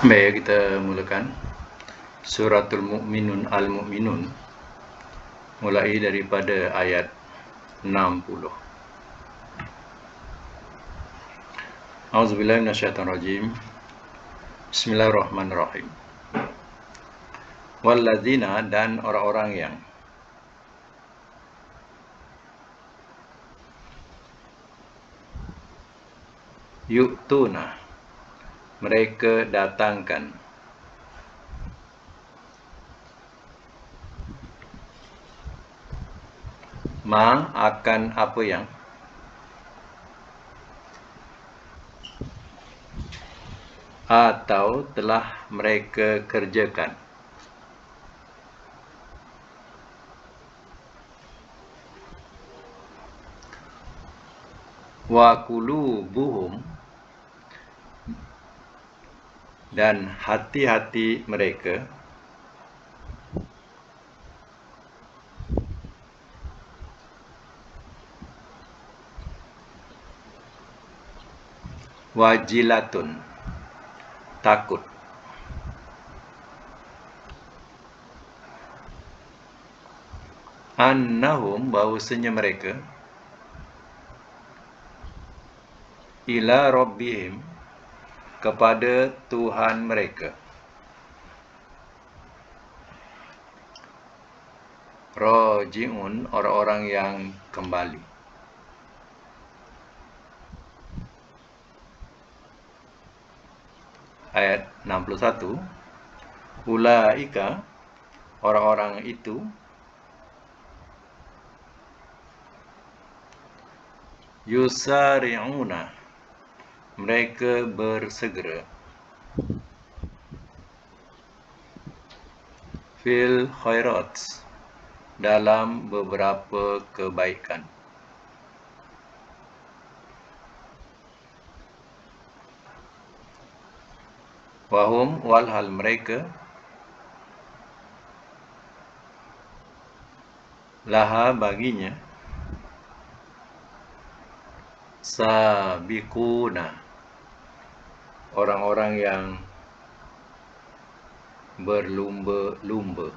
Baik, kita mulakan Suratul Mu'minun Al-Mu'minun, mulai daripada ayat 60. A'udzubillahi minasyaitonirrajim. Bismillahirrahmanirrahim. Walladzina, dan orang-orang yang yu'tuna, mereka datangkan, ma, akan apa yang atau telah mereka kerjakan, wa qulubuhum, dan hati-hati mereka wajilatun, takut, annahum, bahwasanya mereka, ila rabbihim, kepada Tuhan mereka, raji'un, orang-orang yang kembali. Ayat 61, ulaika, orang-orang itu, yusari'una, mereka bersegera, fil khairat, dalam beberapa kebaikan, wahum, walhal mereka, laha, baginya, sabiquna, orang-orang yang berlumba-lumba.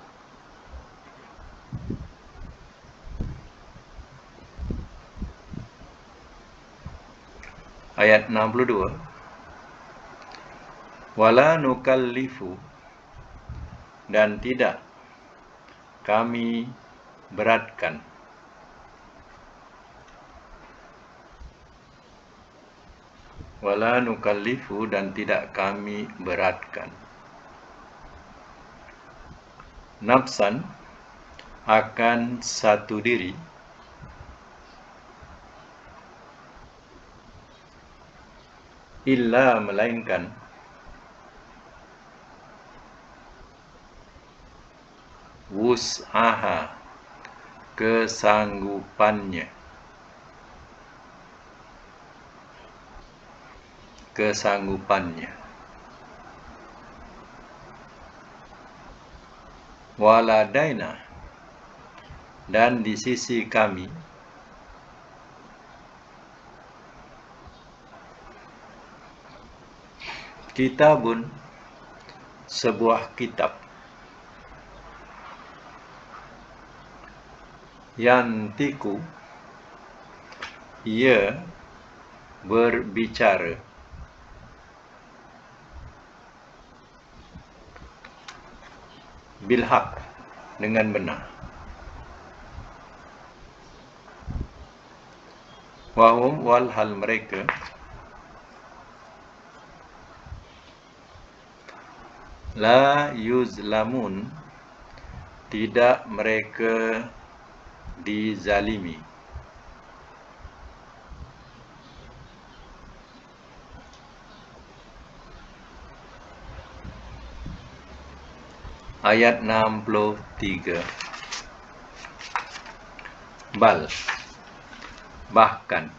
Ayat 62, wala nukallifu, dan tidak kami beratkan, wala nukallifu, dan tidak kami beratkan, nafsan, akan satu diri, illa, melainkan, wus'aha, kesanggupannya, waladaina, dan di sisi kami, kitabun, sebuah kitab, yantiku, ia berbicara, bilhaq, dengan benar, wahum, walhal mereka, la yuzlamun, tidak mereka dizalimi. Ayat 63, bal, bahkan,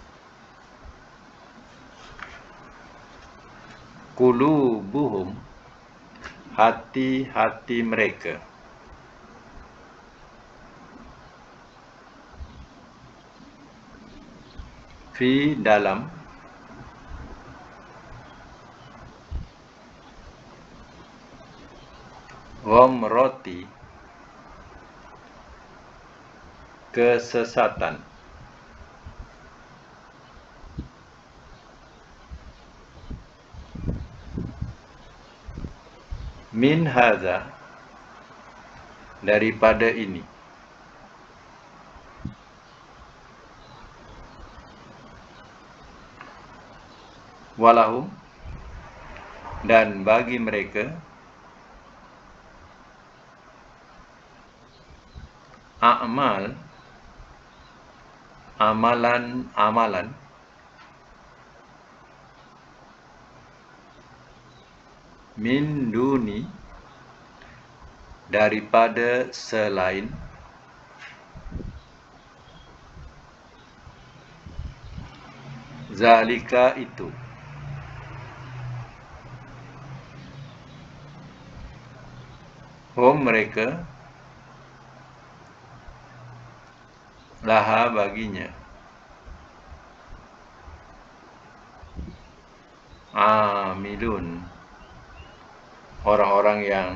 qulubuhum, hati-hati mereka, fi, dalam, Ghamrati, kesesatan. Min hadza, daripada ini. Walahum, dan bagi mereka, a'mal, amalan-amalan, min duni, daripada selain, zalika, itu, hum, mereka, laha, baginya, amilun, orang-orang yang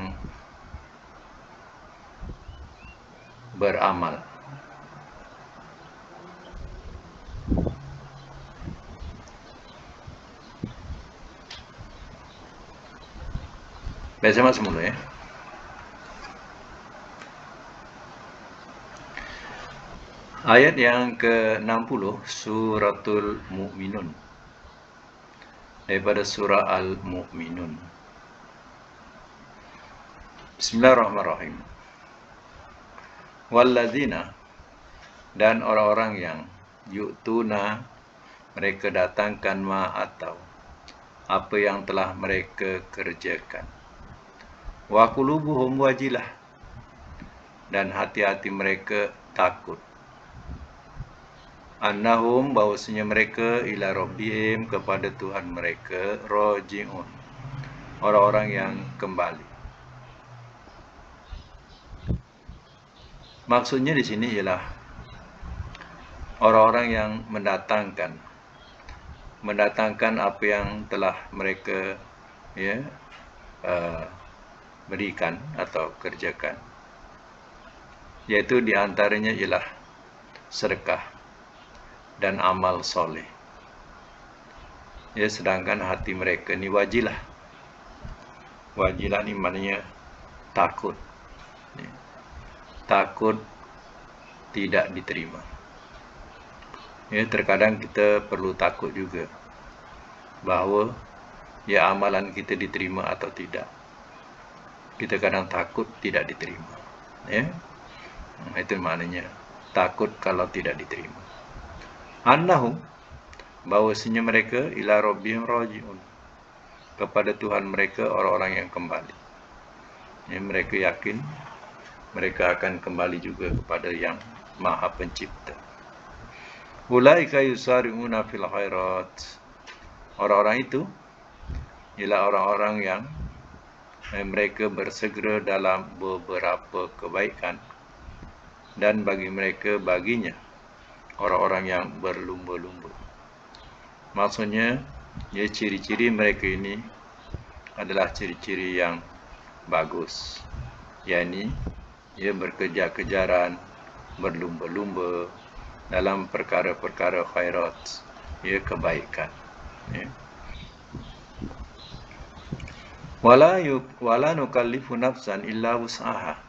beramal. Baca mas mulu ya. Ayat yang ke-60 Suratul Mu'minun, daripada surah Al-Mu'minun. Bismillahirrahmanirrahim. Walladzina, dan orang-orang yang yu'tuna, mereka datangkan ma, atau apa yang telah mereka kerjakan. Wa qulubuhum wajilah, dan hati-hati mereka takut. Annahum, bahwasanya mereka, ila rabbihim, kepada Tuhan mereka, raji'un, orang-orang yang kembali. Maksudnya di sini ialah orang-orang yang mendatangkan apa yang telah mereka berikan atau kerjakan, yaitu diantaranya ialah sedekah dan amal soleh. Sedangkan hati mereka ni wajilah. Wajilah ni maknanya takut. Takut tidak diterima. Terkadang kita perlu takut juga bahawa amalan kita diterima atau tidak. Kita kadang takut tidak diterima. Itu maknanya takut kalau tidak diterima. Annahum, bahwasanya mereka, ila rabbihim raji'un, kepada Tuhan mereka orang-orang yang kembali. Mereka yakin mereka akan kembali juga kepada yang Maha Pencipta. Ulaika yusari'una fil khairat, orang-orang itu ialah orang-orang yang mereka bersegera dalam beberapa kebaikan, dan bagi mereka, baginya, orang-orang yang berlumba-lumba. Maksudnya, ciri-ciri mereka ini adalah ciri-ciri yang bagus, yakni berkejar-kejaran, berlumba-lumba dalam perkara-perkara khairat, kebaikan. Wala nukallifu nafsan illa wus'aha,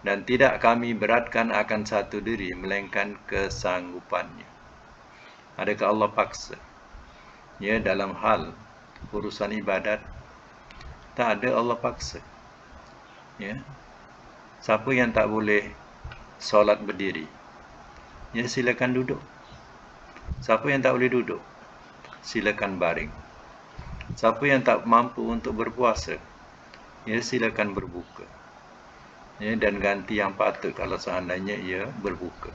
dan tidak kami beratkan akan satu diri melainkan kesanggupannya. Adakah Allah paksa dalam hal urusan ibadat? Tak ada Allah paksa. Siapa yang tak boleh solat berdiri, silakan duduk. Siapa yang tak boleh duduk, silakan baring. Siapa yang tak mampu untuk berpuasa, silakan berbuka. Dan ganti yang patut kalau seandainya ia berbuka.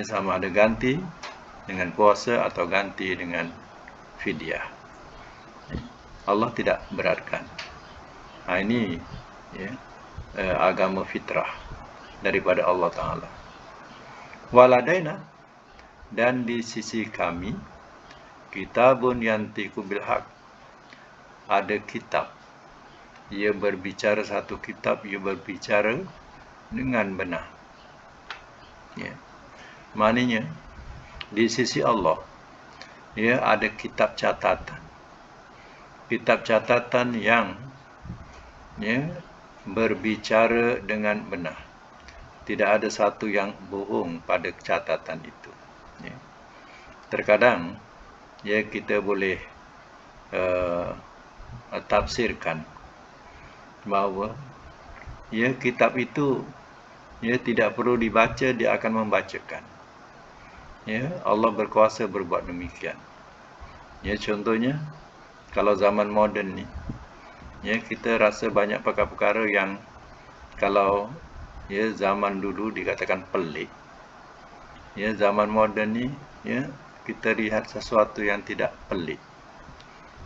Sama ada ganti dengan puasa atau ganti dengan fidyah. Allah tidak beratkan. Ini agama fitrah daripada Allah Ta'ala. Waladaina, dan di sisi kami, kitabun yantiqu bil haq, ada kitab ia berbicara satu kitab, ia berbicara dengan benar. Ya. Maknanya di sisi Allah, ia ada kitab catatan. Kitab catatan yang berbicara dengan benar. Tidak ada satu yang bohong pada catatan itu. Terkadang kita boleh tafsirkan bahawa kitab itu tidak perlu dibaca, dia akan membacakan. Allah berkuasa berbuat demikian. Contohnya kalau zaman moden ni, kita rasa banyak perkara-perkara yang kalau zaman dulu dikatakan pelik. Zaman moden ni kita lihat sesuatu yang tidak pelik.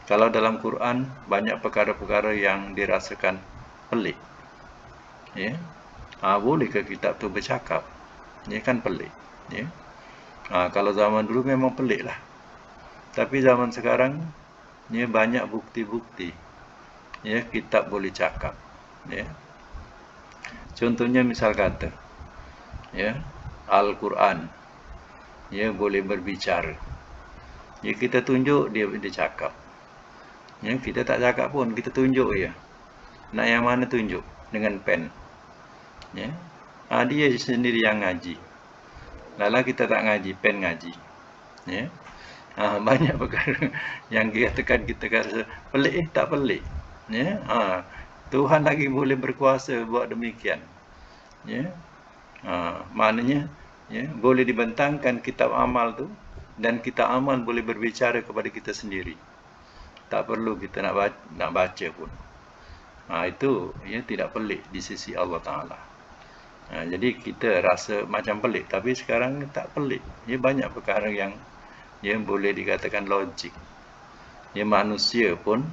Kalau dalam Quran banyak perkara-perkara yang dirasakan pelik. Bolehkah kitab tu bercakap? Kan pelik. Kalau zaman dulu memang pelik lah. Tapi zaman sekarang banyak bukti-bukti kitab boleh cakap. Contohnya misal kata Al-Quran boleh berbicara. Kita tunjuk dia cakap. Kita tak cakap pun, kita tunjuk je. Nak yang mana tunjuk? Dengan pen. Dia sendiri yang ngaji. Lala kita tak ngaji, pen ngaji. Banyak perkara yang dikatakan kita rasa pelik, tak pelik. Tuhan lagi boleh berkuasa buat demikian. Maknanya boleh dibentangkan kitab amal tu, dan kitab amal boleh berbicara kepada kita sendiri. Tak perlu kita nak baca pun. Itu tidak pelik di sisi Allah Ta'ala. Jadi kita rasa macam pelik, tapi sekarang tak pelik. Banyak perkara yang boleh dikatakan logik. Manusia pun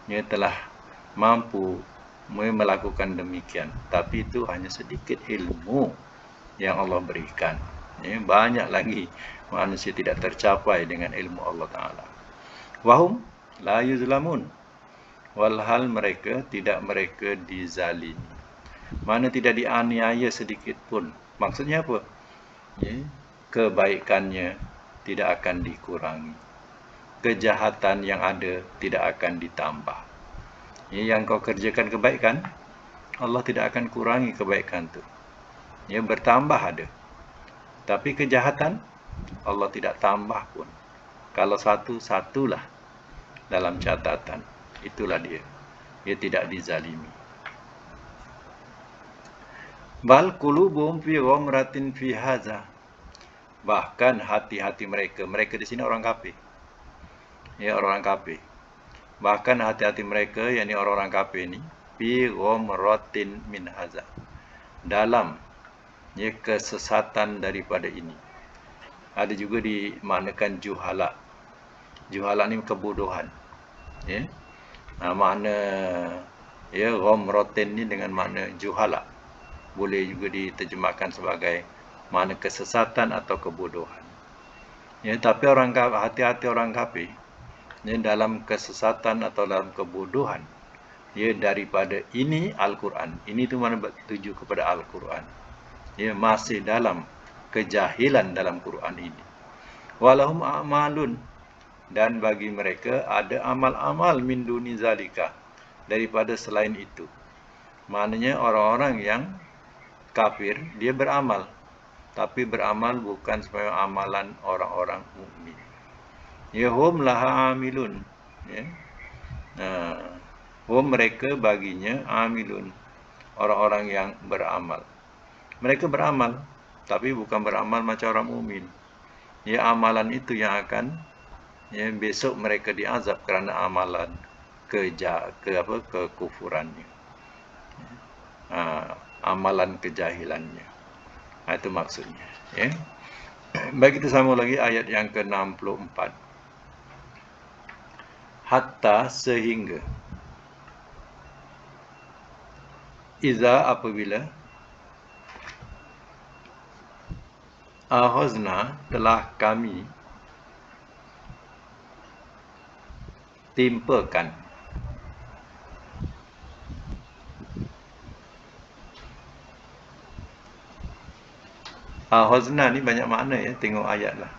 telah mampu melakukan demikian. Tapi itu hanya sedikit ilmu yang Allah berikan. Banyak lagi manusia tidak tercapai dengan ilmu Allah Ta'ala. Wahum la yuzlamun, walhal mereka mereka dizalimi. Mana tidak dianiaya sedikit pun. Maksudnya apa? Kebaikannya tidak akan dikurangi. Kejahatan yang ada tidak akan ditambah. Yang kau kerjakan kebaikan, Allah tidak akan kurangi kebaikan itu. Bertambah ada. Tapi kejahatan, Allah tidak tambah pun. Kalau satulah dalam catatan. Itulah dia. Dia tidak dizalimi. Bal qulubuhum fi ghamratin fi hadza. Bahkan hati-hati mereka di sini orang kafir. Orang kafir. Bahkan hati-hati mereka, yakni orang-orang kafir ini, fi ghamratin min hadza. Dalam kesesatan daripada ini. Ada juga dimaknakan juhala. Juhala ni kebodohan. Makna ghamratin ni dengan makna juhala. Boleh juga diterjemahkan sebagai makna kesesatan atau kebodohan. Tapi hati-hati orang kafir dalam kesesatan atau dalam kebodohan. Daripada ini Al-Quran. Ini tu mana bertuju kepada Al-Quran. Masih dalam kejahilan dalam Quran ini. Walahum a'malun, dan bagi mereka ada amal-amal min duni zalika, daripada selain itu. Maknanya orang-orang yang kafir dia beramal, tapi beramal bukan sebagai amalan orang-orang mukmin. Hum laha amilun. Hum mereka baginya amilun, orang-orang yang beramal. Mereka beramal, tapi bukan beramal macam orang mukmin. Amalan itu yang akan besok mereka diazab kerana amalan kekufurannya. Amalan kejahilannya. Itu maksudnya. Baik, kita sambung lagi ayat yang ke-64. Hatta sehingga. Iza apabila. Ahozna telah kami timpakan. Ahozna ni banyak makna ya, tengok ayat lah.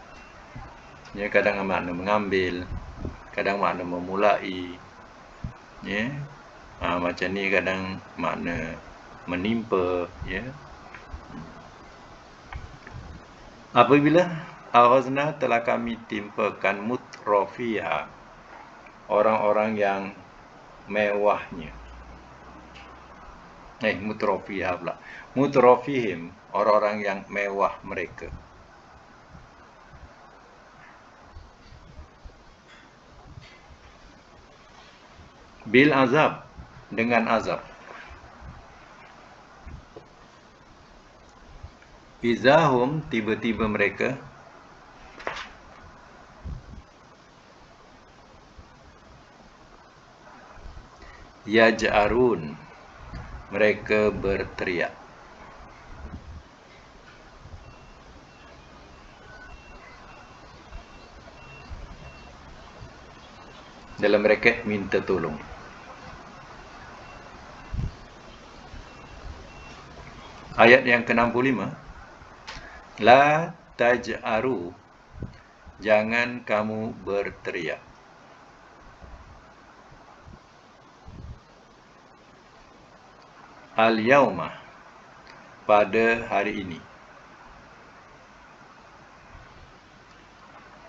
Ya, kadang makna mengambil, kadang makna memulai. Ya. Macam ni kadang makna menimpa, ya. Apabila ahozna telah kami timpakan mutrofiha, orang-orang yang mewahnya. Mutrofiha pula. Mutrofihim, orang-orang yang mewah mereka. Bil azab, dengan azab. Izahum, tiba-tiba mereka yaj'arun, mereka berteriak. Dalam bracket minta tolong. Ayat yang ke-65. La taj'aru, jangan kamu berteriak. Al-yauma, pada hari ini.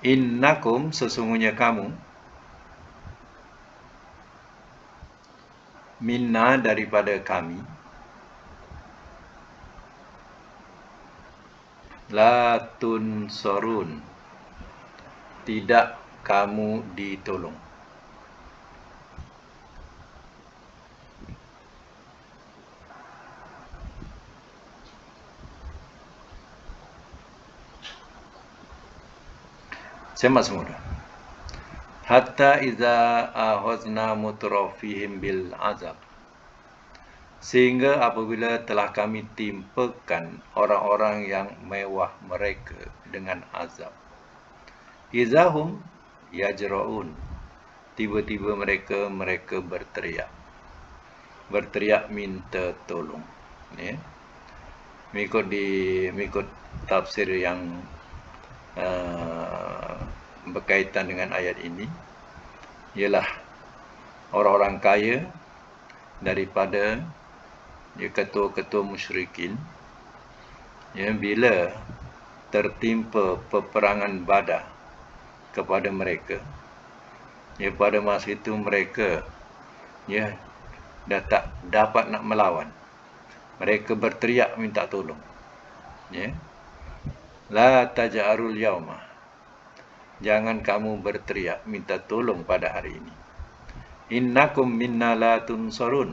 Innakum, sesungguhnya kamu. Minna, daripada kami. La tunsorun, tidak kamu ditolong. Semak semula. Hatta iza ahozna mutrafihim bil azab, sehingga apabila telah kami timpakan orang-orang yang mewah mereka dengan azab. Izahum yajra'un, tiba-tiba mereka berteriak. Berteriak minta tolong. Ya. Mengikut tafsir yang berkaitan dengan ayat ini, ialah orang-orang kaya daripada ketua-ketua musyrikin, bila tertimpa peperangan Badar kepada mereka, pada masa itu mereka dah tak dapat nak melawan. Mereka berteriak minta tolong. La taj'arul yauma, jangan kamu berteriak minta tolong pada hari ini. Innakum minna la tunsarun,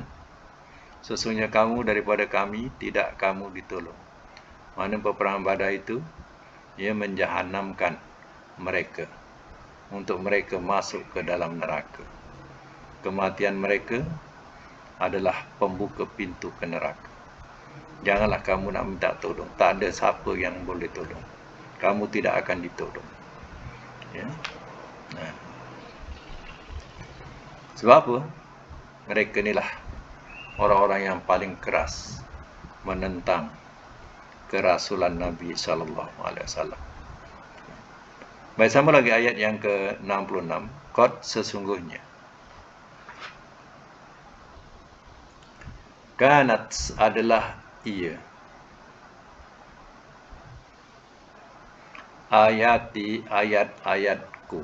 sesungguhnya kamu daripada kami tidak kamu ditolong. Mana peperangan Badar itu menjahanamkan mereka, untuk mereka masuk ke dalam neraka. Kematian mereka adalah pembuka pintu ke neraka. Janganlah kamu nak minta tolong. Tak ada siapa yang boleh tolong. Kamu tidak akan ditolong. Sebab apa? Mereka inilah orang-orang yang paling keras menentang kerasulan Nabi SAW. Baik, sama lagi ayat yang ke-66. Qad, sesungguhnya. Kanat, adalah ia. Ayati, ayat-ayatku.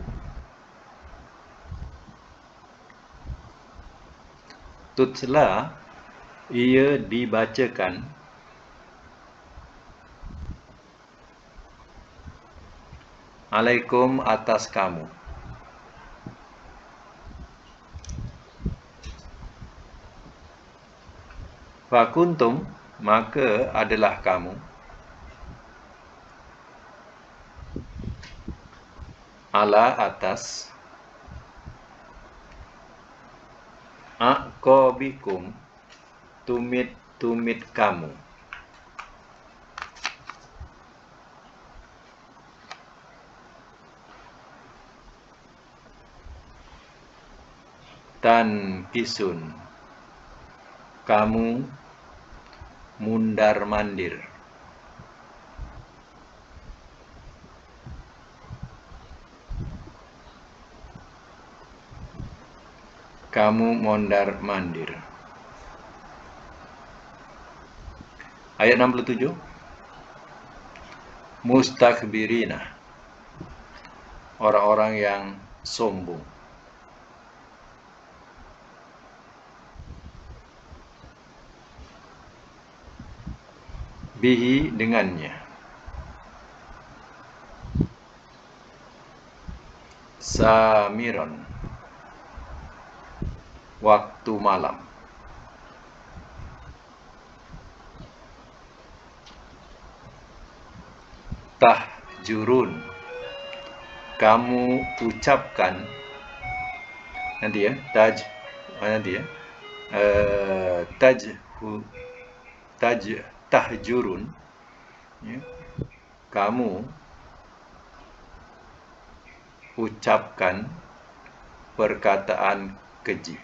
Tutla, ia dibacakan. Alaikum, atas kamu. Fakuntum, maka adalah kamu. Ala, atas. Aqabikum, tumit-tumit kamu. Tankisun, kamu mundar-mandir. kamu mondar-mandir. Ayat 67. Mustakbirina, orang-orang yang sombong. Bihi, dengannya. Samiron, waktu malam. Tahjurun, kamu ucapkan. Nanti ya, nanti ya. Tahjurun, ya, kamu ucapkan perkataan keji.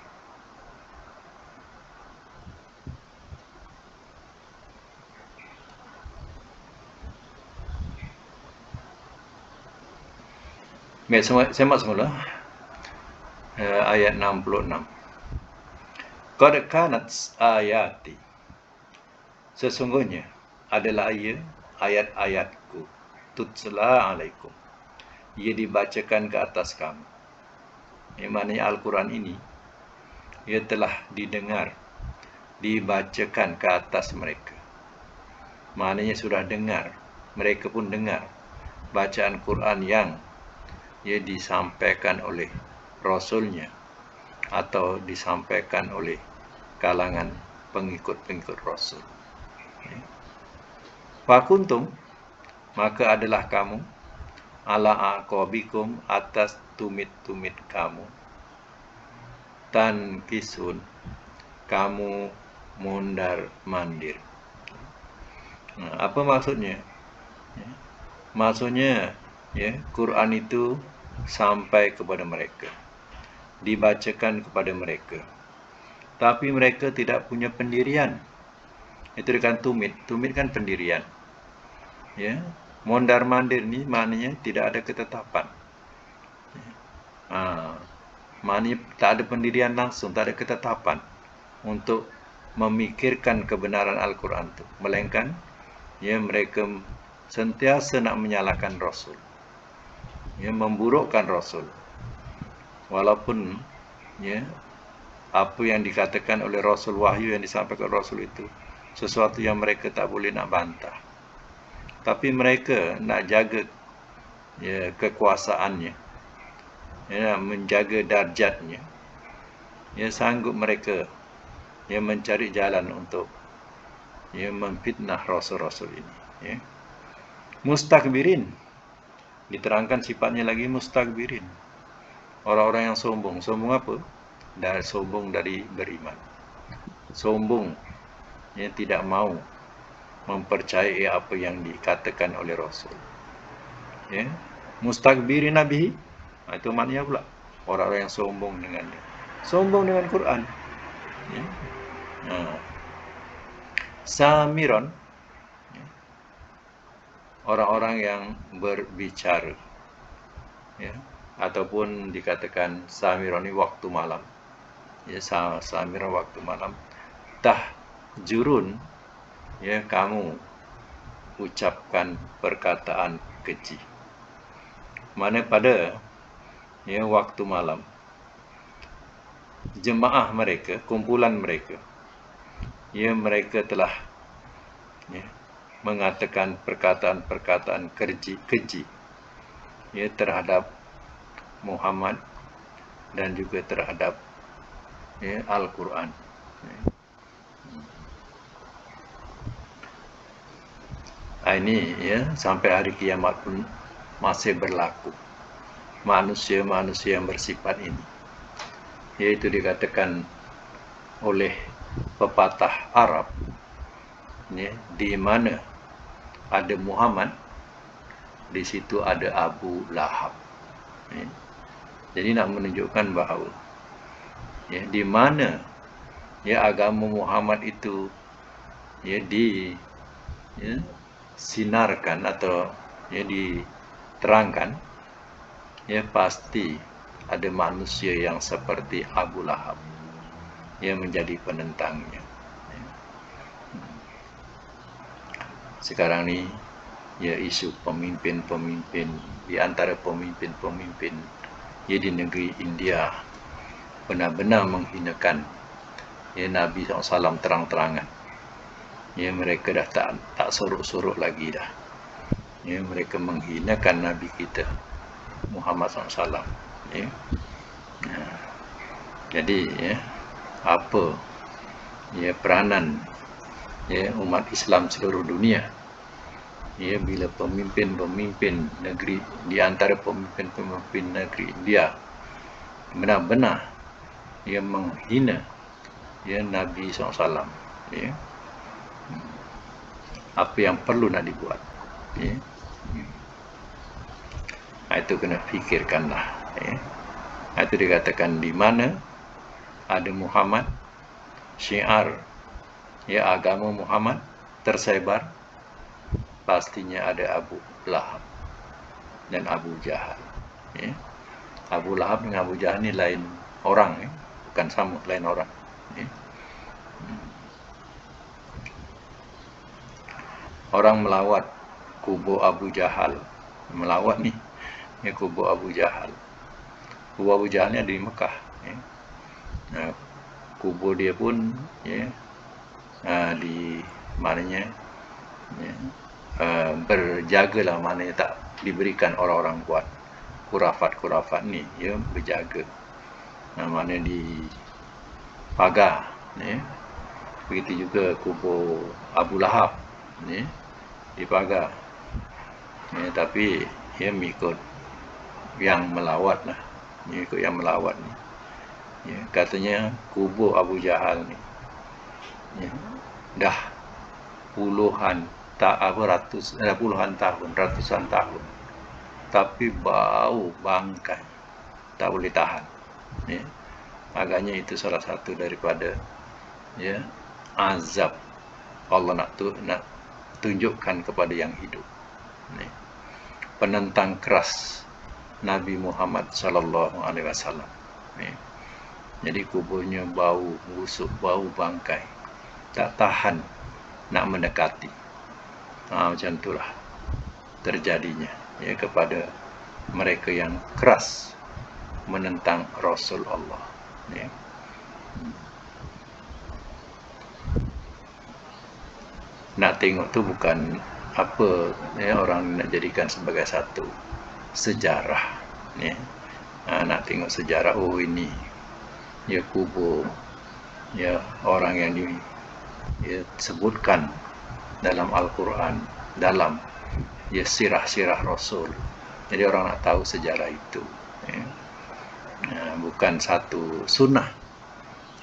Semak semula ayat 66. Qad kanat ayati, sesungguhnya adalah ayat-ayatku, tutla alaikum, ia dibacakan ke atas kamu. Yang maknanya Al-Quran ini, ia telah didengar, dibacakan ke atas mereka. Maknanya sudah dengar, mereka pun dengar bacaan Quran yang ia disampaikan oleh Rasulnya atau disampaikan oleh kalangan pengikut-pengikut Rasul. Fakuntum, maka adalah kamu, ala aqabikum, atas tumit-tumit kamu, tankisun, kamu mondar-mandir. Apa maksudnya? Maksudnya, ya, Quran itu sampai kepada mereka, dibacakan kepada mereka, tapi mereka tidak punya pendirian. Itu kan tumit kan pendirian. Ya, mondar-mandir ni maknanya tidak ada ketetapan. Maknanya tak ada pendirian langsung, tak ada ketetapan untuk memikirkan kebenaran Al-Quran itu, melainkan ya mereka sentiasa nak menyalahkan Rasul, ya, memburukkan Rasul, walaupun ya apa yang dikatakan oleh Rasul, wahyu yang disampaikan Rasul itu sesuatu yang mereka tak boleh nak bantah, tapi mereka nak jaga ya kekuasaannya, ya, menjaga darjatnya, ya, sanggup mereka ya mencari jalan untuk ya memfitnah Rasul-Rasul ini, ya. Mustakbirin, diterangkan sifatnya lagi, mustakbirin, orang-orang yang sombong. Sombong apa? Sombong dari beriman, sombong yang tidak mau mempercayai apa yang dikatakan oleh Rasul, ya. Mustakbirin nabihi, itu maknanya pula orang-orang yang sombong dengannya, sombong dengan Quran, ya. Samiron, orang-orang yang berbicara, ya, ataupun dikatakan samiron ini waktu malam, ya, samiron waktu malam. Tahjurun, ya, kamu ucapkan perkataan keji. Mana pada ya waktu malam, jemaah mereka, kumpulan mereka, ya, mereka telah ya mengatakan perkataan-perkataan keji, ya, terhadap Muhammad dan juga terhadap ya Al-Quran. Ini ya sampai hari kiamat pun masih berlaku manusia-manusia yang bersifat ini, yaitu dikatakan oleh pepatah Arab, ya, di mana ada Muhammad, di situ ada Abu Lahab, ya. Jadi nak menunjukkan bahawa ya di mana ya agama Muhammad itu ya sinarkan atau ya diterangkan, ya pasti ada manusia yang seperti Abu Lahab yang menjadi penentangnya. Sekarang ni, ya, isu pemimpin-pemimpin, di antara pemimpin-pemimpin ya di negeri India benar-benar menghinakan ya Nabi SAW terang-terangan. Ya, mereka dah tak sorok-sorok lagi dah. Ya, mereka menghinakan Nabi kita Muhammad SAW. Ya. Jadi ya, apa ya peranan ya umat Islam seluruh dunia ya bila pemimpin-pemimpin negeri, di antara pemimpin-pemimpin negeri India benar-benar ia menghina ya Nabi SAW. Ya. Apa yang perlu nak dibuat? Ya. Itu kena fikirkanlah. Ya. Itu dikatakan di mana ada Muhammad, syiar ya agama Muhammad tersebar, pastinya ada Abu Lahab dan Abu Jahal. Ya. Abu Lahab dengan Abu Jahal ni lain orang, ya. Bukan sama, lain orang. Ya. Orang melawat kubur Abu Jahal, melawat ni ya kubur Abu Jahal. Kubur Abu Jahal ni ada di Mekah. Ya. Kubur dia pun ya di maknanya ya, berjagalah, maknanya tak diberikan orang-orang buat kurafat-kurafat ni, ya, berjaga. Maknanya di pagar, ya. Begitu juga kubur Abu Lahab, ya, di pagar. Ya, tapi ya mengikut yang melawat lah, mengikut yang melawat ni. Ya, katanya kubur Abu Jahal ni ya, dah puluhan tahun, ratusan tahun, tapi bau bangkai tak boleh tahan. Ya. Agaknya itu salah satu daripada ya azab Allah nak tunjukkan kepada yang hidup. Ya. Penentang keras Nabi Muhammad SAW. Ya. Jadi kuburnya bau busuk, bau bangkai, tak tahan nak mendekati. Macam itulah terjadinya ya kepada mereka yang keras menentang Rasul Allah. Ya. Nak tengok tu bukan apa ya, orang nak jadikan sebagai satu sejarah. Ya. Nak tengok sejarah, oh ini ya kubur ya orang yang disebutkan dalam Al-Quran, dalam ya sirah-sirah Rasul. Jadi orang nak tahu sejarah itu. Ya. Bukan satu sunnah.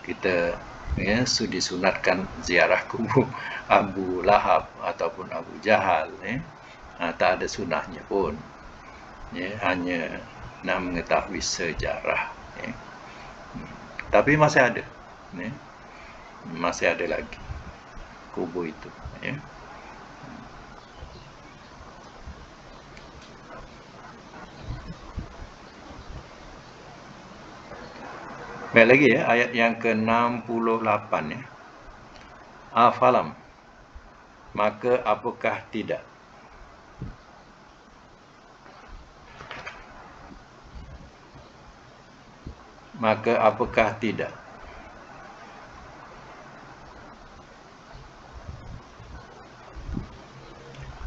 Kita ya disunatkan ziarah kubur Abu Lahab ataupun Abu Jahal. Ya. Tak ada sunnahnya pun. Ya, hanya nak mengetahui sejarah. Ya. Tapi masih ada. Ya. Masih ada lagi kubur itu. Ya. Baik lagi ya, ayat yang ke-68 ya. Afalam, maka apakah tidak? Maka apakah tidak?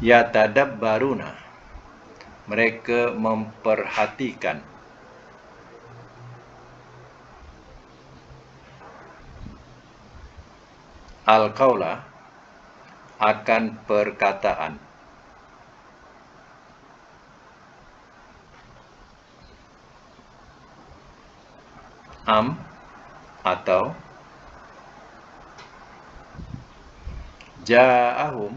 Ya tadabbaruna, mereka memperhatikan al-qaula, akan perkataan. Atau ja'ahum,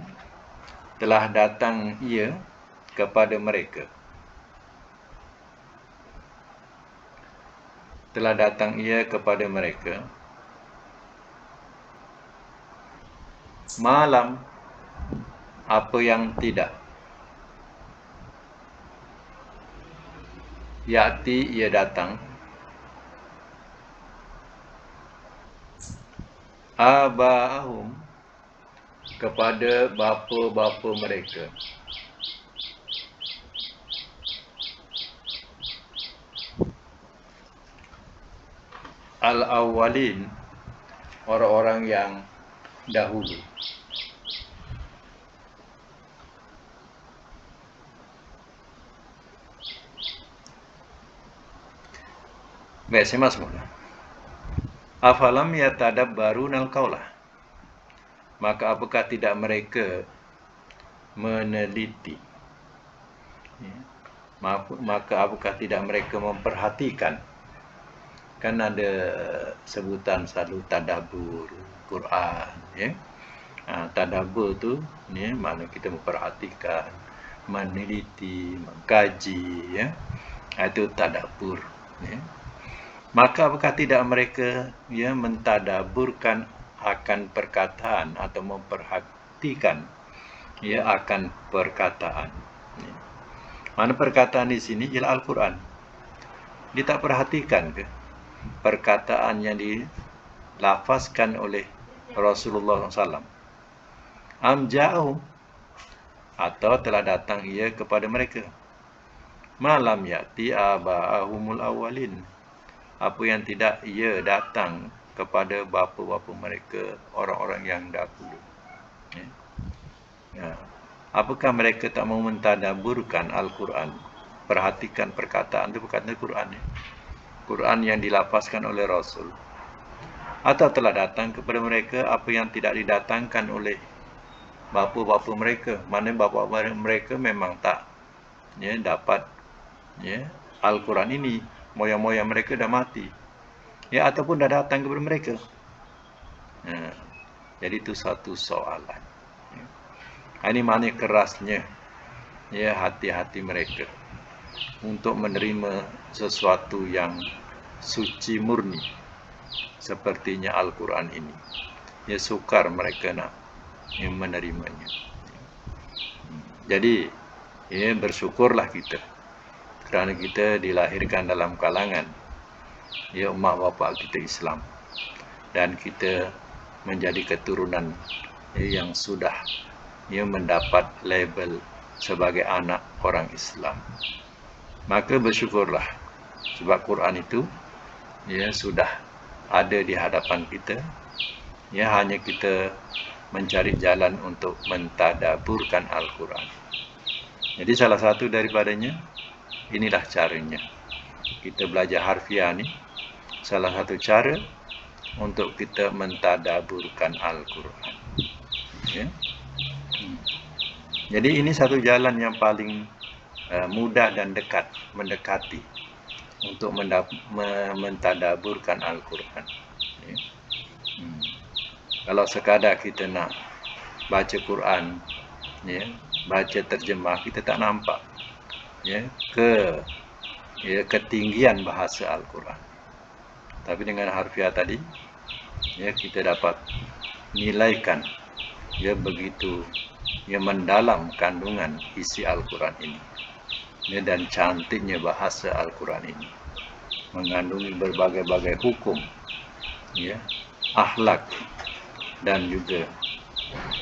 telah datang ia kepada mereka. Telah datang ia kepada mereka. Malam, apa yang tidak. Ya'ti, ia datang. aba'ahum, kepada bapa-bapa mereka. Al-awwalin, orang-orang yang dahulu. Baik, saya masuk. Afalam yatadabbarunal qawla, maka apakah tidak mereka meneliti? Maka apakah tidak mereka memperhatikan? Kan ada sebutan selalu tadabbur Quran, ya. Tadabbur tu makna kita memperhatikan, meneliti, mengkaji, ya. Itu tadabbur, ya. Maka apakah tidak mereka mentadabburkan akan perkataan atau memperhatikan akan perkataan. Mana perkataan di sini ialah Al-Quran. Dia tak perhatikan ke perkataan yang dilafazkan oleh Rasulullah SAW? Am ja'ahum, atau telah datang ia kepada mereka. Malam ya'ti aba'ahumul awwalin, apa yang tidak ia datang kepada bapa-bapa mereka, orang-orang yang dahulu. Apakah mereka tak mau mentadabburkan Al-Quran? Perhatikan perkataan itu, perkataan Al-Quran, Quran yang dilafazkan oleh Rasul. Atau telah datang kepada mereka apa yang tidak didatangkan oleh bapa-bapa mereka. Mana bapa-bapa mereka memang tak dapat Al-Quran ini, moyang-moyang mereka dah mati, ataupun dah datang kepada mereka. Jadi itu satu soalan. Ini mana kerasnya hati-hati mereka untuk menerima sesuatu yang suci murni sepertinya Al-Quran ini. Sukar mereka nak menerimanya. Jadi bersyukurlah kita kerana kita dilahirkan dalam kalangan mak bapak kita Islam, dan kita menjadi keturunan yang sudah mendapat label sebagai anak orang Islam. Maka bersyukurlah, sebab Quran itu sudah ada di hadapan kita. Hanya kita mencari jalan untuk mentadabburkan Al-Quran. Jadi salah satu daripadanya, inilah caranya. Kita belajar harfiah ni, salah satu cara untuk kita mentadabburkan Al-Quran. Jadi ini satu jalan yang paling mudah dan mendekati untuk mentadabburkan Al-Quran. Kalau sekadar kita nak baca Quran, baca terjemah, kita tak nampak ketinggian bahasa Al-Quran. Tapi dengan harfiah tadi, kita dapat nilaikan begitu mendalam kandungan isi Al-Quran ini, dan cantiknya bahasa Al-Quran ini, mengandungi berbagai-bagai hukum, akhlak, dan juga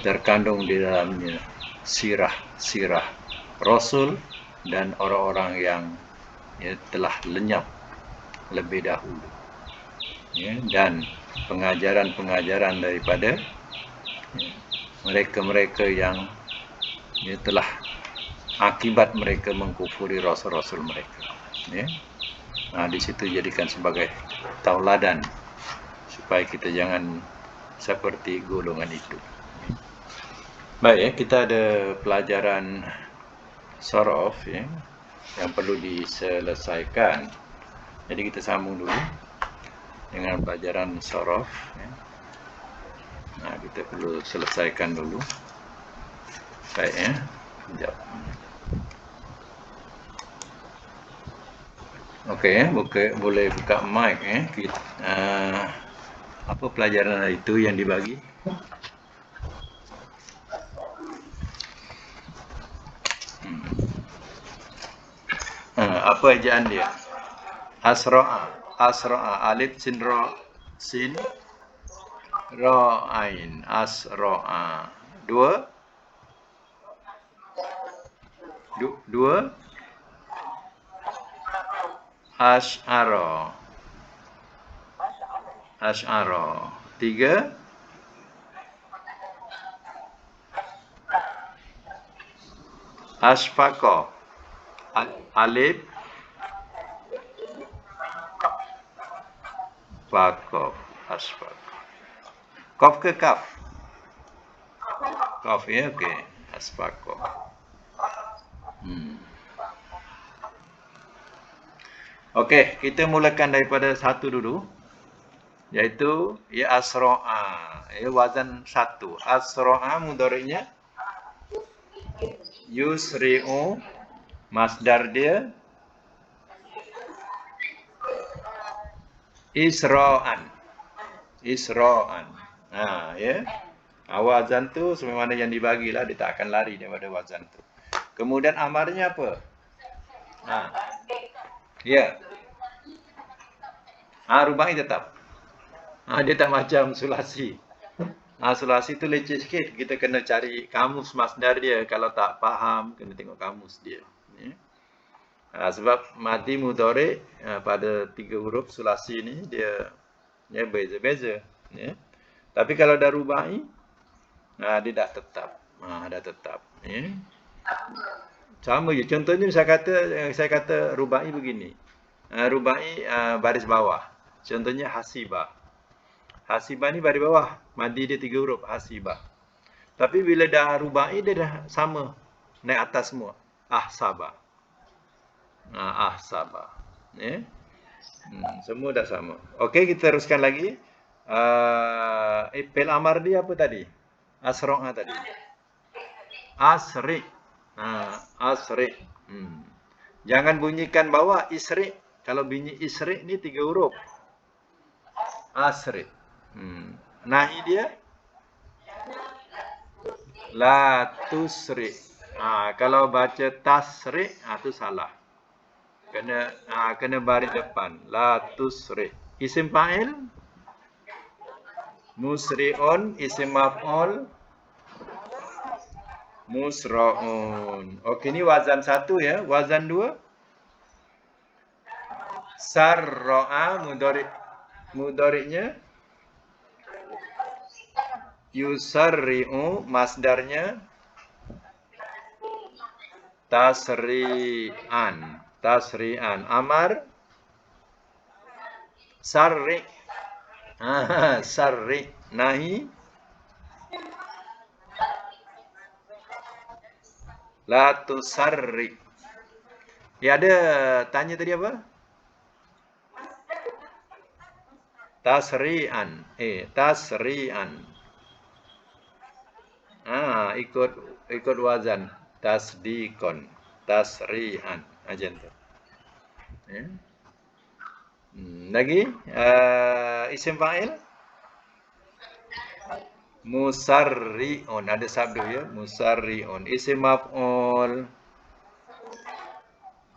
terkandung di dalamnya sirah Rasul dan orang-orang yang telah lenyap lebih dahulu, dan pengajaran-pengajaran daripada mereka-mereka yang telah akibat mereka mengkufuri rasul-rasul mereka. Di situ jadikan sebagai tauladan supaya kita jangan seperti golongan itu. Baik, kita ada pelajaran sorof yang perlu diselesaikan. Jadi kita sambung dulu dengan pelajaran sorof. Kita perlu selesaikan dulu. Baik, sekejap. Okey, boleh buka mic. Apa pelajaran itu yang dibagi? Apa ejaan dia? Asra'a, alif sin ra sin Ra'ain. Asra'a. Dua. Dua. Asy'ara. Asy'ara. Tiga. Asfaqa. Alif. Faqa. Asfaqa. Qaf ke kaf? Qaf ya, okey. Asfaqa. Okey, kita mulakan daripada satu dulu. Iaitu ya asra'a. Wazan satu. Asra'a mudhari'nya yusri'u. Masdar dia isra'an. Isra'an. Ya. Wazan tu sebagaimana yang dibagilah, dia tak akan lari daripada wazan tu. Kemudian amarnya apa? Ya. Rubai tetap. Dia tak macam sulasi. Sulasi tu leceh sikit. Kita kena cari kamus masdar dia. Kalau tak faham, kena tengok kamus dia. Ya. Sebab madi mudhari pada 3 huruf sulasi ni dia beza-beza. Ya. Tapi kalau dah rubai, dia dah tetap. Dah tetap. Ya. Sama je. Contohnya saya kata rubai begini. Rubai baris bawah. Contohnya hasibah. Hasibah ni baris bawah. Madi dia 3 huruf. Hasibah. Tapi bila dah rubai, dia dah sama. Naik atas semua. Ahsabah. Ahsabah. Ya. Semua dah sama. Okey, kita teruskan lagi. Pel amar dia apa tadi? Asra'a tadi. Asri. Asri. Jangan bunyikan bawah isri. Kalau bunyi isri ni 3 huruf. Asri. Nahi dia la tusri. Kalau baca tasri, tu salah. Kena baris depan. La tusri. Isim fa'il musri'un. Isim maf'ul musra'un. Okey, ni wazan satu ya. Wazan dua. Sarra'a mudhari'nya yusarri'u. Masdarnya tasri'an. Tasri'an. Amar sarri'. Sarri'. Nahi la tusarri'. Ada tanya tadi apa? Tasri'an. Tasri'an. Ikut wazan. Tasdikon. Tasri'an. Macam tu. Lagi isim fa'il musarri'un. Ada sabdu ya, musarri'un. Isim maf'ul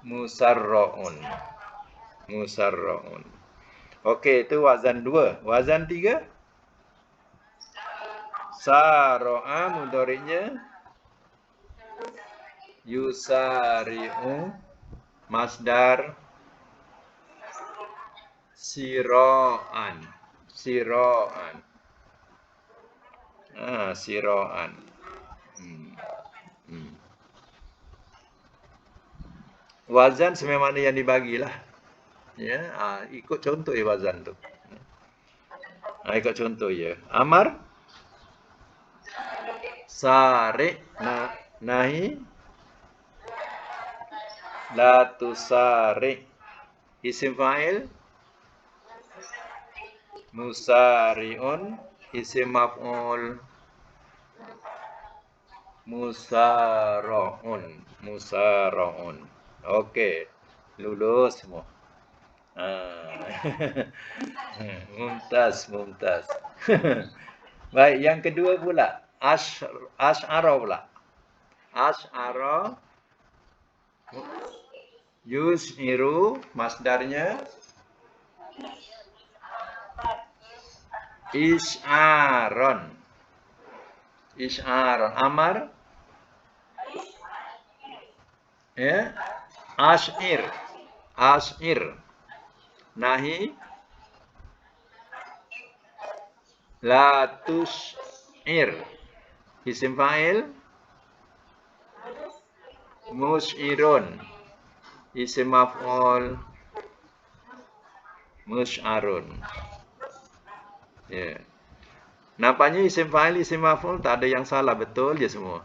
musarra'un. Musarra'un. Okey, itu wazan 2. Wazan 3 sara'a mudhari'nya yusari'u. Masdar sira'an. Sira'an. Sira'an. Wazan sebagaimana yang dibagilah. Ya, ikut contoh ya wazan tu. Ikut contoh ya. Amar sari' nahi la tusari'. Isim fa'il musari'un. Isim maf'ul musara'un. Musara'un. Okey, lulus semua. Mumtaz. Baik, yang kedua pula asy'ara pula. Asy'ara yus'iru. Masdarnya Isyaron. Isyaron. Amar. Ya. Asyir. Asyir. Nahi. La tusyir. Isim fa'il. Musyirun. Isim maf'ul. Musyarun. Ya. Nampaknya isim fa'il, isim maf'ul tak ada yang salah, betul je semua.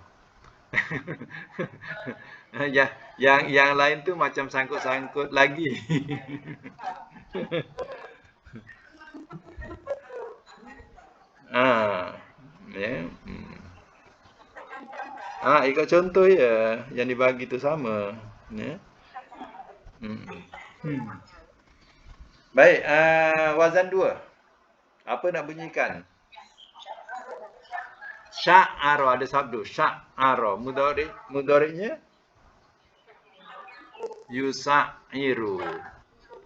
yang lain tu macam sangkut-sangkut lagi. Ya. Ikut contoh ya, yang dibagi tu sama. Ya. Baik, wazan 2. Apa nak bunyikan? Sya'aro, ada sabdu. Sya'aro. Mudhari'nya yusa'iru.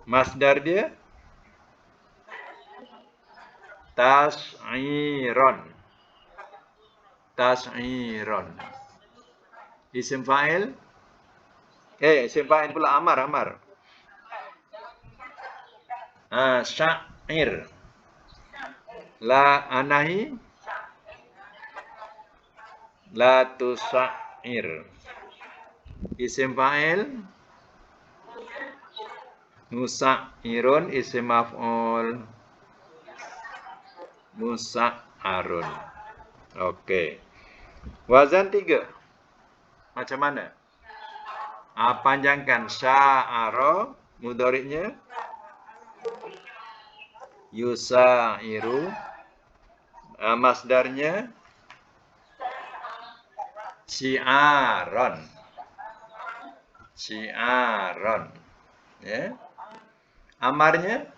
Masdar dia tas'iron. Tas'iron. Isim fa'il. Isim fa'il pula amar. Sya'ir. La anahi. La tusa'ir. Isim fa'il. Musa'irun. Isim maf'ul. Musa'arun. Okey. Wazan 3. Macam mana? Panjangkan sya'ara, mudhari'nya yusa'iru. Masdarnya syi'aron. Syi'aron. Ya. Amarnya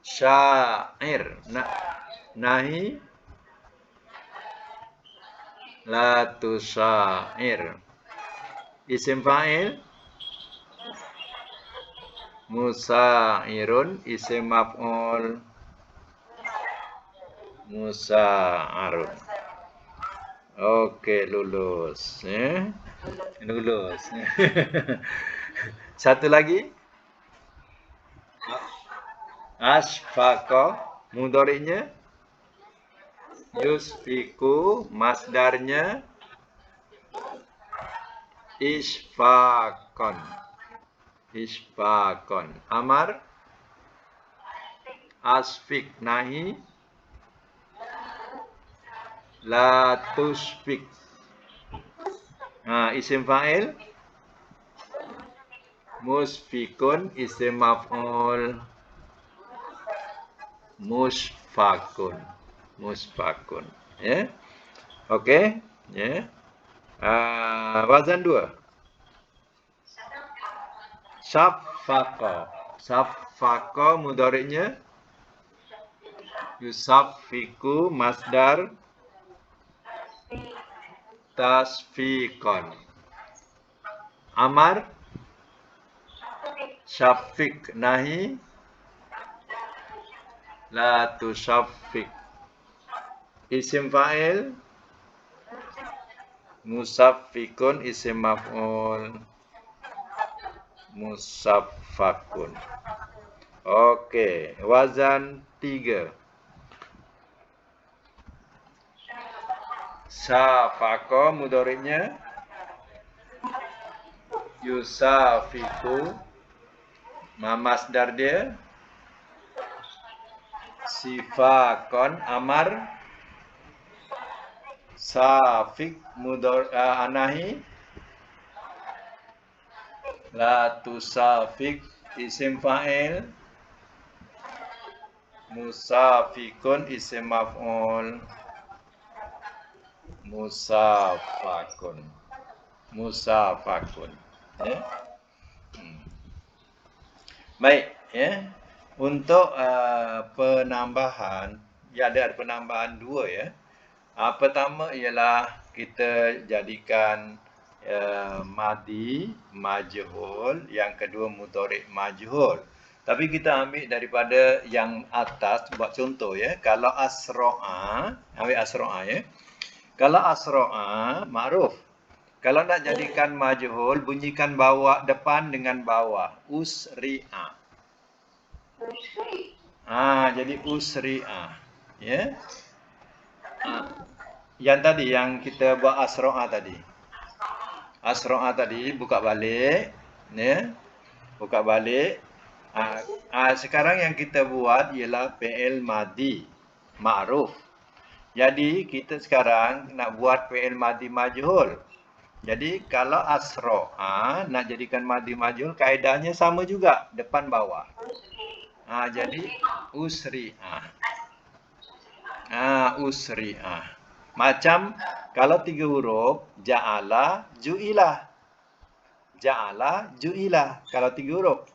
syair. Nahi la tusair. Isim fa'il musairun. Isim maf'ul musa'arun. Okey, lulus. Lulus. Satu lagi. Asfaqa, mudhari'nya yusfiku, masdarnya isfaqon. Isfaqon. Amar asfik. Nahi la tusfik. Isim fa'il musfikun. Isim maf'ul musfakun. Musfakun. Ya. Okey. Ya. Wazan 2. Saffaqa. Saffaqa, mudhari'nya yusaffiku, masdar tasfiqan. Amar syafiq. Nahi la tusaffiq. Isim fa'il musaffikun. Isim maf'ul musaffakun. Okey, wazan 3. Safaqa, mudhari'nya yusafiku. Masdar dia sifakon. Amar safik, anahi la tusafik. Isim fa'il musafikun. Isim maf'ul musafakun. Musafakun. Ya. Baik, ya. Untuk penambahan, ada penambahan 2 ya. Pertama ialah kita jadikan madi majhul, yang kedua mudhari' majhul. Tapi kita ambil daripada yang atas, buat contoh ya. Kalau asro'a, ambil asro'a ya. Kalau asro'a, ma'ruf. Kalau nak jadikan majhul, bunyikan bawah depan dengan bawah. Usri'a. Jadi usri'a. Ya. Yang tadi, yang kita buat asro'a tadi. Asro'a tadi, buka balik. Ya. Buka balik. Sekarang yang kita buat ialah fi'il madhi ma'ruf. Jadi kita sekarang nak buat fi'il madhi majhul. Jadi kalau asro'a nak jadikan madhi majhul, kaedahnya sama juga, depan bawah. Jadi usri'ah. Usri'ah. Macam kalau 3 huruf, ja'ala, ju'ilah. Ja'ala, ju'ilah. Kalau 3 huruf.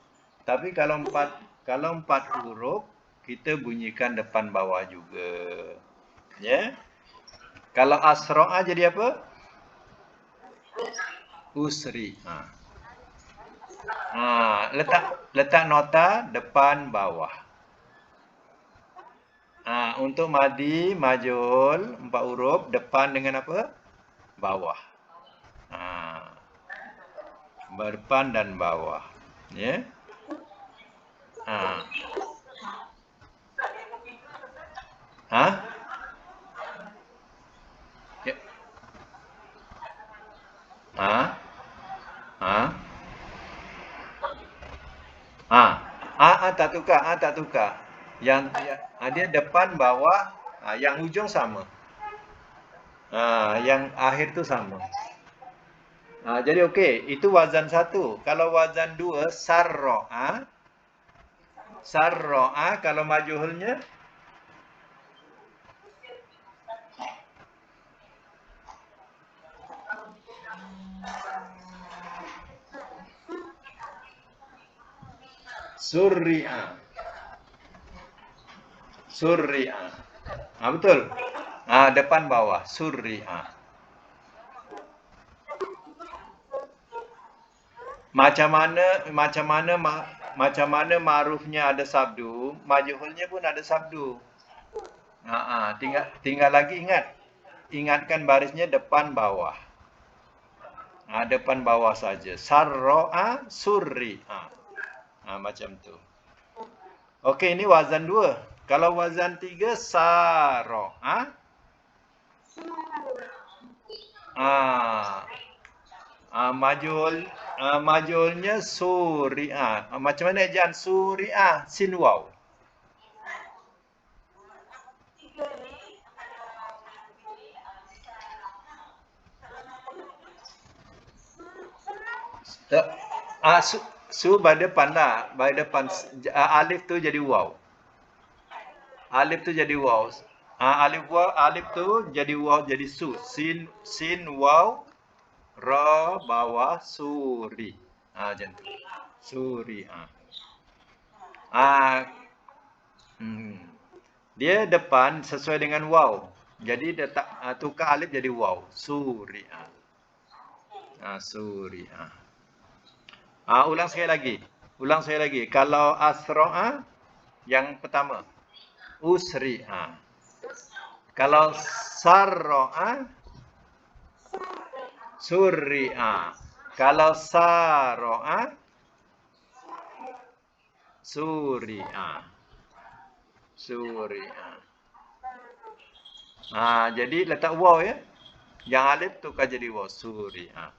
Tapi kalau 4 huruf, kita bunyikan depan bawah juga. Ya. Kalau asro'a jadi apa? Usri. Letak nota depan bawah. Untuk madhi majhul 4 huruf, depan dengan apa? Bawah. Berdepan dan bawah. Ya. Tak tukar. Yang dia depan bawah, yang hujung sama. Yang akhir tu sama. Jadi okey, itu wazan 1. Kalau wazan 2, sarro'a. Sarro'a kalau majhulnya surri'a. Surri'a. Betul. Depan bawah, surri'a. Macam mana ma'rufnya ada sabdu, majhulnya pun ada sabdu. Tinggal lagi ingatkan barisnya depan bawah. Depan bawah saja. Sarro'a, surri'a. Macam tu. Okey, ini wazan 2. Kalau wazan 3, saro'a. Majhulnya suri'a. Macam mana ejaan suri'a? Sin waw. Su pada depan lah. Pada depan. Alif tu jadi waw. Alif tu jadi waw. Alif tu jadi waw, jadi su. Sin waw. Ra bawah suri. Macam tu. Suri. Dia depan sesuai dengan waw. Jadi dia tukar alif jadi waw. Suri. Suri. Ulang sekali lagi. Kalau asro'a, yang pertama. Usri. Kalau sarro'a, surri'a. Kalau saro'a, suri'a. Jadi letak waw ya. Yang alif tukar jadi waw. Suri'a.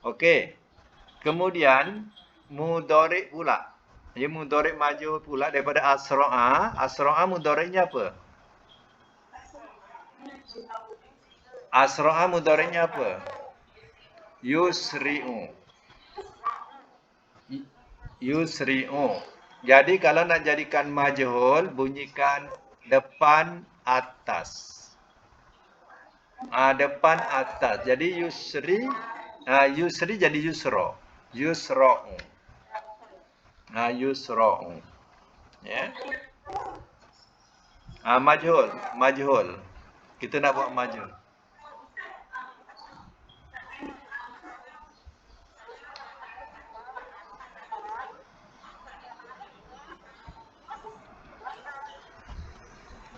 Okey. Kemudian mudhari' pula. Ya, mudhari' majhul pula daripada asro'a. Asro'a mudhari'nya apa? Asro'a mudhari'nya apa? Yusri'u. Jadi kalau nak jadikan majhul, bunyikan depan atas. Depan atas. Jadi yusri jadi yusra. Yusra'u. Yusra'u. Ya. Majhul. Kita nak buat majhul.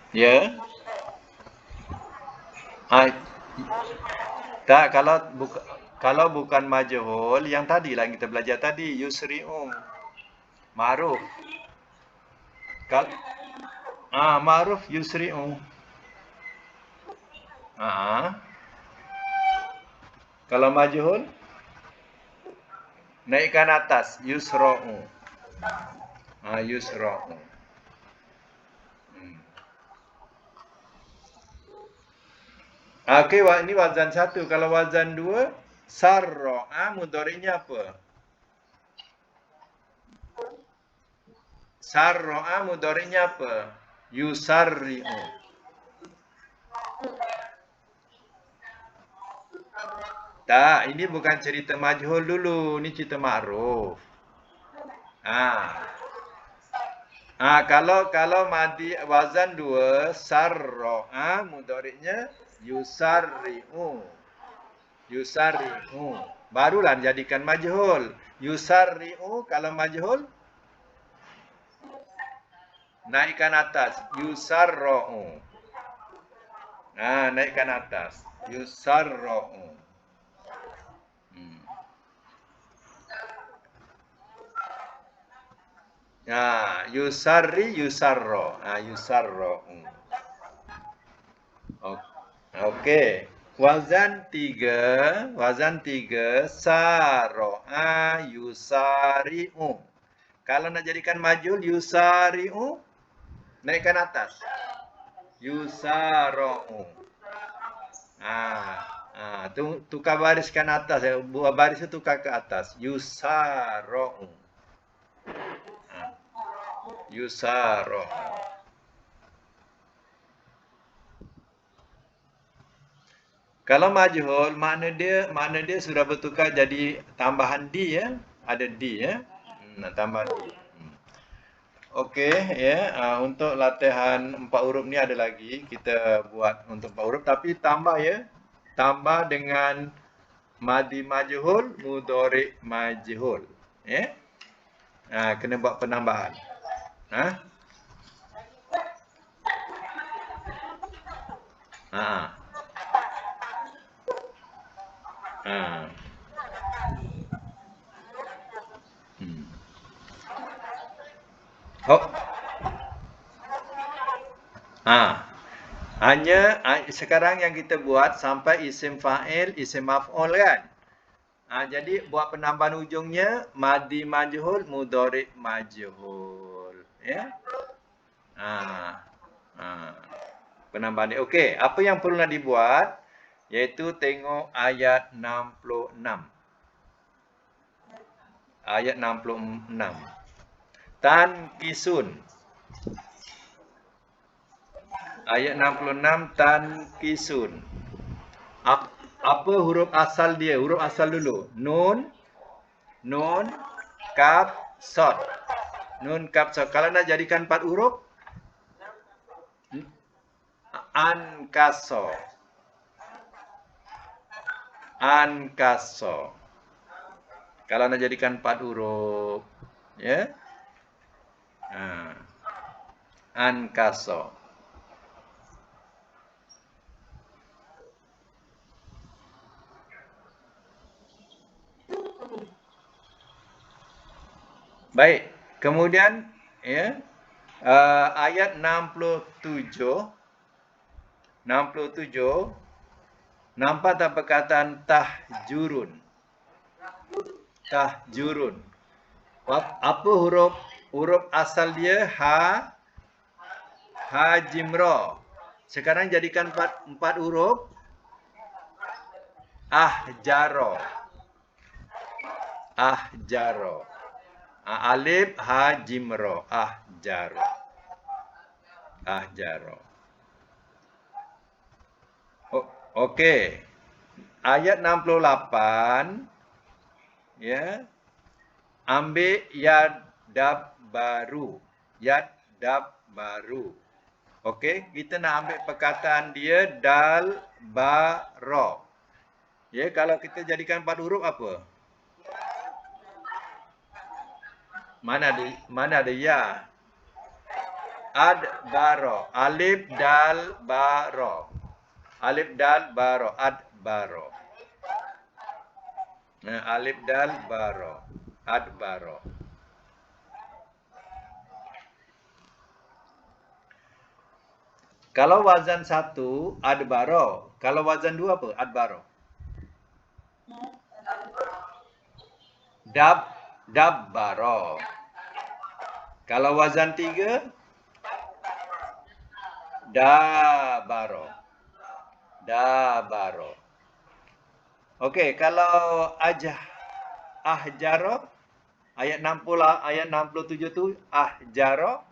Ya. Ah, tak, kalau bukan majhul yang tadi lah yang kita belajar tadi yusri'u ma'ruf. Kal ma'ruf yusri'u. Ah, kalau majhul naikkan atas yusra'u. Yusra'u. Hmm. Okey, ini wazan 1. Kalau wazan 2, sarra'a mudhari'nya apa? Sarra'a mudhari'nya apa? Yusarri'u. Tak, ini bukan cerita majhul dulu, ini cerita ma'ruf. Ah. Kalau madi wazan 2, sarra'a mudhari'nya yusarri'u. Yusarri'u. Barulah jadikan majhul. Yusarri'u kalau majhul naikkan atas. Yusarra'u. Naikkan atas. Yusarra'u. Hmm. Yusarri yusarro. Yusarra'u. Okey. Wazan tiga saro'a yusari'u. Kalau nak jadikan majhul yusari'u, naikkan atas. Yusara'u. Tukar bariskan atas. Buat baris itu tukar ke atas. Yusara'u. Yusara'u. Kalau majhul, makna dia sudah bertukar jadi tambahan di ya. Ada di ya. Tambah di. Okey ya, untuk latihan 4 huruf ni ada lagi kita buat untuk 4 huruf tapi tambah ya. Tambah dengan madi majhul, mudhari majhul. Ya. Kena buat penambahan. Ha? Ha. Ha. Hmm. Oh. Hanya sekarang yang kita buat sampai isim fa'il, isim maf'ul kan? Jadi buat penambahan ujungnya madi majhul, mudhari majhul. Ya. Penambahan dia. Okey, apa yang perlu nak dibuat? Iaitu tengok ayat 66. Ayat 66. Tankisun. Ayat 66 tankisun. Apa huruf asal dia? Huruf asal dulu. Nun, kaf, sod. Nun, kaf, sod. Kalau nak jadikan 4 huruf, ankaso. Ankaso. Kalau nak jadikan 4 huruf, ya. Ankaso. Baik. Kemudian ya, ayat 67 nampak tak perkataan tahjurun? Tahjurun. Apa huruf asal dia? Ha jimra. Sekarang jadikan 4 huruf. Ahjaro. Ahjaro. Alif ha jimro. Ahjaro. Ahjaro. Okey. Ayat 68 ya. Ambil yadab baru. Yadab baru. Okey, kita nak ambil perkataan dia dal ba ra. Ya, kalau kita jadikan 4 huruf apa? Mana ada ya? Adbaro. Alif dal baro. Alif dal baro. Adbaro. Alif dal baro. Adbaro. Kalau wazan 1 adbaro. Kalau wazan 2 apa? Adbaro. Dabbaro. Kalau wazan 3 dabaro. Dabaro. Okey, kalau ahjaro ayat 60 ayat 67 tu ahjaro.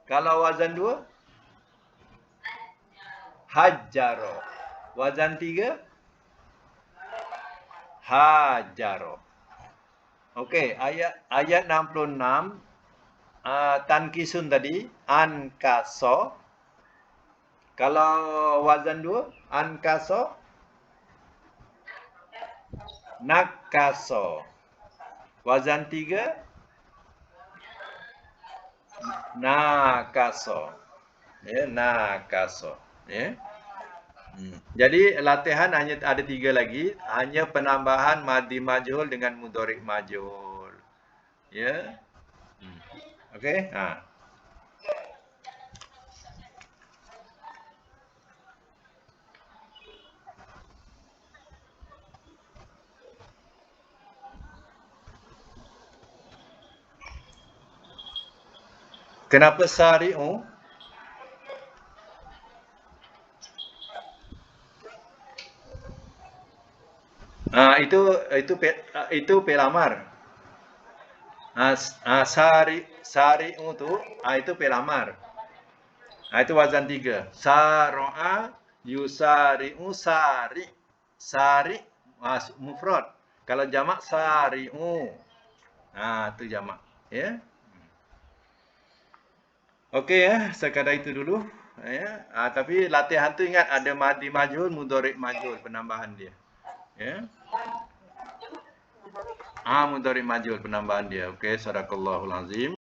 Kalau wazan 2 hajjaro. Wazan 3 hajaro. Okey, ayat 66 tankisun tadi ankaso. Kalau wazan 2 ankaso nakaso. Wazan 3 nakaso. Ya, nakaso. Ya. Jadi latihan hanya ada 3 lagi, hanya penambahan madhi majhul dengan mudhari' majhul. Ya. Okey? Kenapa sari'u? Itu fi'il amar. Sari'u tu itu fi'il amar. Itu wazan 3. Saro'a yusari'u sari. Sari mufrad. Kalau jamak sari'u. Itu jamak, ya. Okey ya, sekadar itu dulu. Ya. Tapi latihan tu ingat ada madhi majhul, mudhari' majhul penambahan dia. Ya. Mudhari' majhul penambahan dia. Okey, sadaqallahul azim.